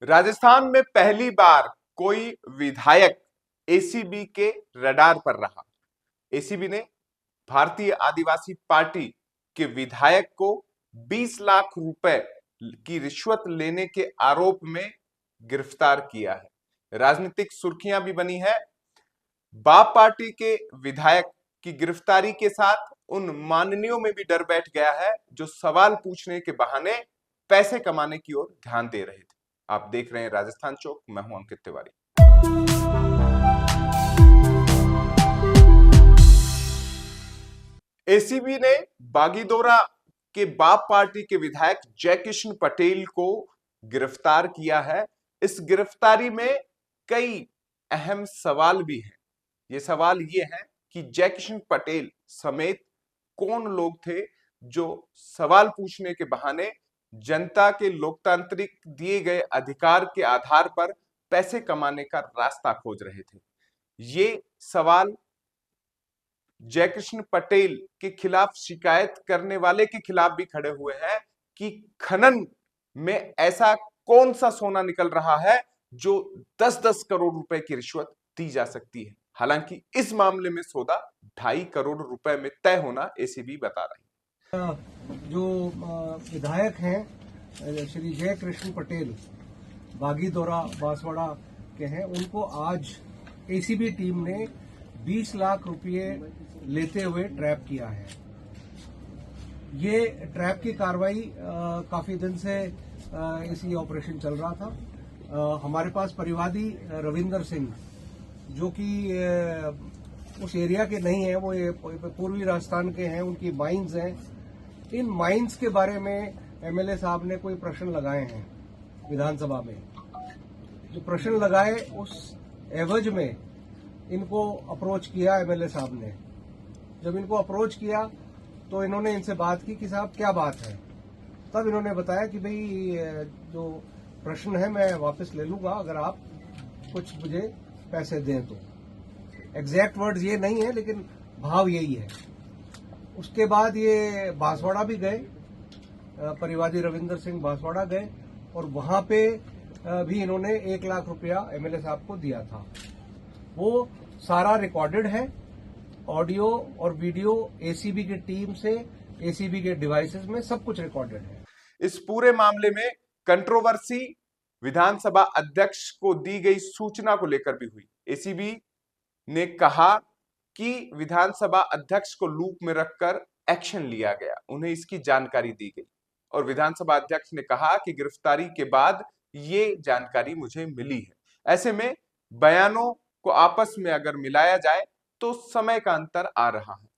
राजस्थान में पहली बार कोई विधायक एसीबी के रडार पर रहा। एसीबी ने भारतीय आदिवासी पार्टी के विधायक को 20 लाख रुपए की रिश्वत लेने के आरोप में गिरफ्तार किया है। राजनीतिक सुर्खियां भी बनी है। बाप पार्टी के विधायक की गिरफ्तारी के साथ उन माननीयों में भी डर बैठ गया है जो सवाल पूछने के बहाने पैसे कमाने की ओर ध्यान दे रहे थे। आप देख रहे हैं राजस्थान चौक, मैं हूं अंकित तिवारी। एसीबी ने बागीदोरा के बाप पार्टी के विधायक जयकिशन पटेल को गिरफ्तार किया है। इस गिरफ्तारी में कई अहम सवाल भी हैं। ये सवाल ये है कि जयकिशन पटेल समेत कौन लोग थे जो सवाल पूछने के बहाने जनता के लोकतांत्रिक दिए गए अधिकार के आधार पर पैसे कमाने का रास्ता खोज रहे थे। ये सवाल जयकृष्ण पटेल के खिलाफ शिकायत करने वाले के खिलाफ भी खड़े हुए हैं कि खनन में ऐसा कौन सा सोना निकल रहा है जो 10-10 करोड़ रुपए की रिश्वत दी जा सकती है। हालांकि इस मामले में सौदा 2.5 करोड़ रुपए में तय होना एसीबी बता रही है। जो विधायक हैं श्री जयकृष्ण पटेल बागीदोरा बांसवाड़ा के हैं, उनको आज एसीबी टीम ने 20 लाख रुपए लेते हुए ट्रैप किया है। ये ट्रैप की कार्रवाई काफी दिन से इसी ऑपरेशन चल रहा था। हमारे पास परिवादी रविंदर सिंह जो कि उस एरिया के नहीं है, वो पूर्वी राजस्थान के हैं, उनकी माइंस हैं। इन माइंस के बारे में एमएलए साहब ने कोई प्रश्न लगाए हैं विधानसभा में। जो प्रश्न लगाए उस एवज में इनको अप्रोच किया एमएलए साहब ने। जब इनको अप्रोच किया तो इन्होंने इनसे बात की कि साहब क्या बात है। तब इन्होंने बताया कि भाई जो प्रश्न है मैं वापस ले लूंगा अगर आप कुछ मुझे पैसे दें तो। एग्जैक्ट वर्ड्स ये नहीं है लेकिन भाव यही है। उसके बाद ये बांसवाड़ा भी गए, परिवादी रविंदर सिंह बांसवाड़ा गए और वहां पे भी इन्होंने 1 लाख रुपया एमएलए साहब को दिया था। वो सारा रिकॉर्डेड है, ऑडियो और वीडियो एसीबी की टीम से, एसीबी के डिवाइसेस में सब कुछ रिकॉर्डेड है। इस पूरे मामले में कंट्रोवर्सी विधानसभा अध्यक्ष को दी गई सूचना को लेकर भी हुई। एसीबी ने कहा कि विधानसभा अध्यक्ष को लूप में रखकर एक्शन लिया गया, उन्हें इसकी जानकारी दी गई और विधानसभा अध्यक्ष ने कहा कि गिरफ्तारी के बाद ये जानकारी मुझे मिली है। ऐसे में बयानों को आपस में अगर मिलाया जाए तो समय का अंतर आ रहा है।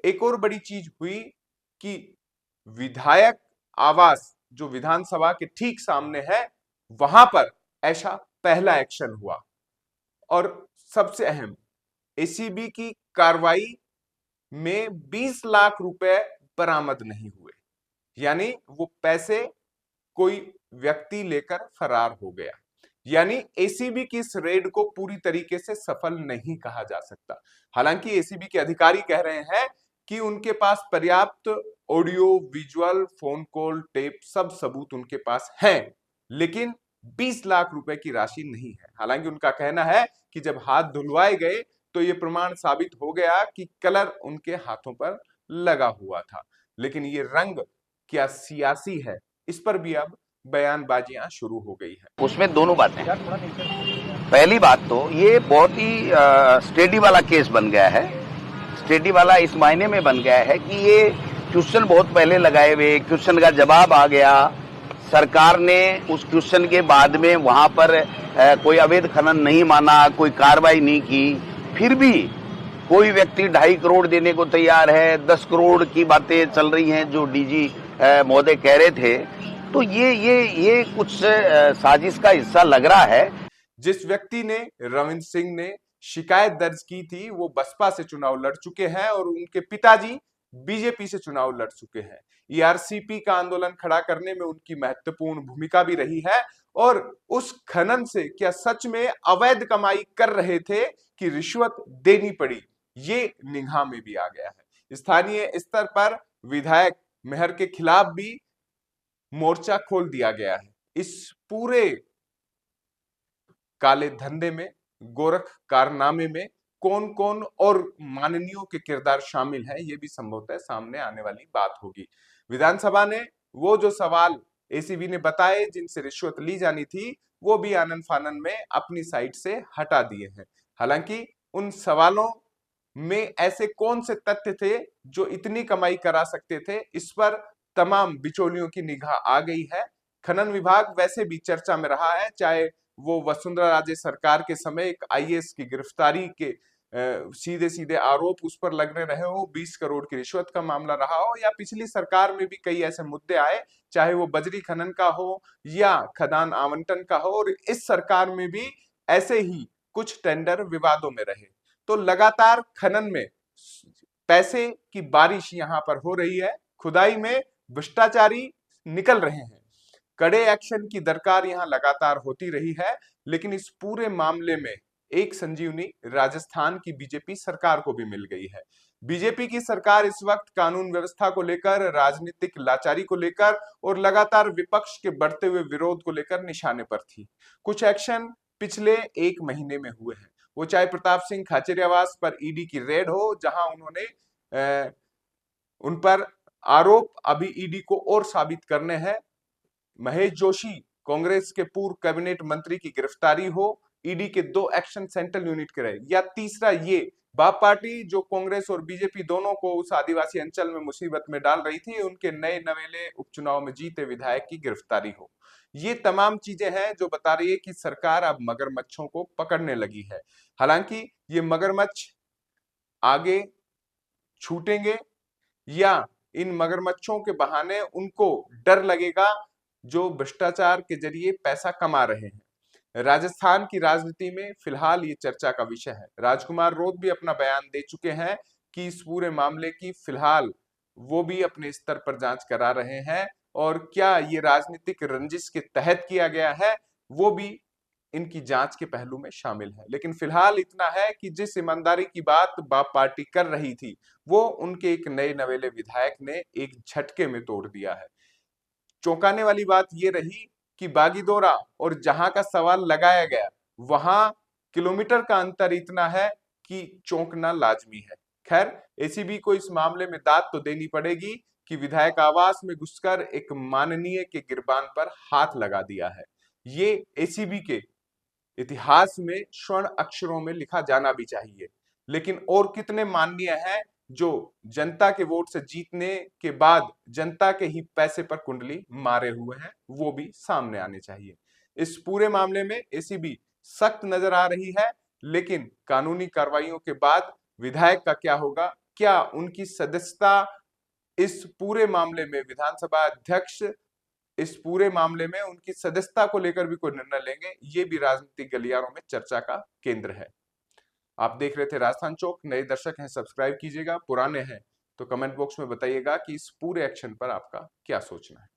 एक और बड़ी चीज हुई कि विधायक आवास जो विधानसभा के ठीक सामने है, वहां पर ऐसा पहला एक्शन हुआ। और सबसे अहम, एसीबी की कार्रवाई में 20 लाख रुपए बरामद नहीं हुए, यानी वो पैसे कोई व्यक्ति लेकर फरार हो गया। यानी एसीबी की इस रेड को पूरी तरीके से सफल नहीं कहा जा सकता। हालांकि एसीबी के अधिकारी कह रहे हैं कि उनके पास पर्याप्त audio, visual, phone call, tape, सब सबूत उनके पास हैं, लेकिन 20 लाख रुपए की राशि नहीं है। हालांकि उनका कहना है कि जब हाथ धुलवाए गए तो यह प्रमाण साबित हो गया कि कलर उनके हाथों पर लगा हुआ था। लेकिन ये रंग क्या सियासी है, इस पर भी अब बयानबाजियां शुरू हो गई है। उसमें दोनों बातें। पहली बात तो ये बहुत ही स्टेडी वाला केस बन गया है। स्टेडी वाला इस मायने में बन गया है कि ये क्वेश्चन बहुत पहले लगाए हुए, क्वेश्चन का जवाब आ गया, सरकार ने उस क्वेश्चन के बाद में वहां पर कोई अवैध खनन नहीं माना, कोई कार्रवाई नहीं की, फिर भी कोई व्यक्ति 2.5 करोड़ देने को तैयार है, 10 करोड़ की बातें चल रही हैं जो डीजी महोदय कह रहे थे। तो ये कुछ साजिश का हिस्सा लग रहा है। जिस व्यक्ति ने, रविंद्र सिंह ने शिकायत दर्ज की थी, वो बसपा से चुनाव लड़ चुके हैं और उनके पिताजी बीजेपी से चुनाव लड़ चुके हैं। ईआरसीपी का आंदोलन खड़ा करने में उनकी महत्वपूर्ण भूमिका भी रही है। और उस खनन से क्या सच में अवैध कमाई कर रहे थे कि रिश्वत देनी पड़ी, ये निगाह में भी आ गया है। स्थानीय स्तर पर विधायक मेहर के खिलाफ भी मोर्चा खोल दिया गया है। इस पूरे काले धंधे में, गोरख कारनामे में कौन कौन और माननीयों के किरदार शामिल हैं, ये भी संभवतः सामने आने वाली बात होगी। विधानसभा ने वो जो सवाल एसीबी ने बताए जिनसे रिश्वत ली जानी थी, वो भी आनन फानन में अपनी साइड से हटा दिए हैं। हालांकि उन सवालों में ऐसे कौन से तथ्य थे जो इतनी कमाई करा सकते थे, इस पर तमाम बिचौलियों की निगाह आ गई है। खनन विभाग वैसे भी चर्चा में रहा है, चाहे वो वसुंधरा राजे सरकार के समय एक आईएएस की गिरफ्तारी के सीधे सीधे आरोप उस पर लगने रहे हो, 20 करोड़ की रिश्वत का मामला रहा हो, या पिछली सरकार में भी कई ऐसे मुद्दे आए, चाहे वो बजरी खनन का हो या खदान आवंटन का हो, और इस सरकार में भी ऐसे ही कुछ टेंडर विवादों में रहे। तो लगातार खनन में पैसे की बारिश यहां पर हो रही है, खुदाई में भ्रष्टाचारी निकल रहे हैं। कड़े एक्शन की दरकार यहां लगातार होती रही है, लेकिन इस पूरे मामले में एक संजीवनी राजस्थान की बीजेपी सरकार को भी मिल गई है। बीजेपी की सरकार इस वक्त कानून व्यवस्था को लेकर, राजनीतिक लाचारी को लेकर और लगातार विपक्ष के बढ़ते हुए विरोध को लेकर निशाने पर थी। कुछ एक्शन पिछले 1 महीने में हुए हैं, वो चाहे प्रताप सिंह खाचरियावास पर ईडी की रेड हो, जहां उन्होंने उन पर आरोप अभी ईडी को और साबित करने हैं, महेश जोशी कांग्रेस के पूर्व कैबिनेट मंत्री की गिरफ्तारी हो, ईडी के 2 एक्शन सेंट्रल यूनिट के रहे, या तीसरा ये बाप पार्टी जो कांग्रेस और बीजेपी दोनों को उस आदिवासी अंचल में मुसीबत में डाल रही थी, उनके नए नवेले उपचुनाव में जीते विधायक की गिरफ्तारी हो। ये तमाम चीजें हैं जो बता रही है कि सरकार अब मगरमच्छों को पकड़ने लगी है। हालांकि ये मगरमच्छ आगे छूटेंगे या इन मगरमच्छों के बहाने उनको डर लगेगा जो भ्रष्टाचार के जरिए पैसा कमा रहे हैं। राजस्थान की राजनीति में फिलहाल ये चर्चा का विषय है। राजकुमार रोध भी अपना बयान दे चुके हैं कि इस पूरे मामले की फिलहाल वो भी अपने स्तर पर जांच करा रहे हैं, और क्या ये राजनीतिक रंजिश के तहत किया गया है, वो भी इनकी जांच के पहलू में शामिल है। लेकिन फिलहाल इतना है कि जिस ईमानदारी की बात बाप पार्टी कर रही थी, वो उनके एक नए नवेले विधायक ने एक झटके में तोड़ दिया है। चौंकाने वाली बात यह रही कि बागीदोरा और जहां का सवाल लगाया गया, वहां किलोमीटर का अंतर इतना है कि चौंकना लाजमी है। खैर, एसीबी को इस मामले में दाद तो देनी पड़ेगी कि विधायक आवास में घुसकर एक माननीय के गिरबान पर हाथ लगा दिया है। ये एसीबी के इतिहास में स्वर्ण अक्षरों में लिखा जाना भी चाहिए। लेकिन और कितने माननीय हैं जो जनता के वोट से जीतने के बाद जनता के ही पैसे पर कुंडली मारे हुए हैं, वो भी सामने आने चाहिए। इस पूरे मामले में एसीबी सख्त नजर आ रही है, लेकिन कानूनी कार्रवाइयों के बाद विधायक का क्या होगा, क्या उनकी सदस्यता इस पूरे मामले में विधानसभा अध्यक्ष इस पूरे मामले में उनकी सदस्यता को लेकर भी कोई निर्णय लेंगे, ये भी राजनीतिक गलियारों में चर्चा का केंद्र है। आप देख रहे थे राजस्थान चौक। नए दर्शक हैं सब्सक्राइब कीजिएगा, पुराने हैं तो कमेंट बॉक्स में बताइएगा कि इस पूरे एक्शन पर आपका क्या सोचना है।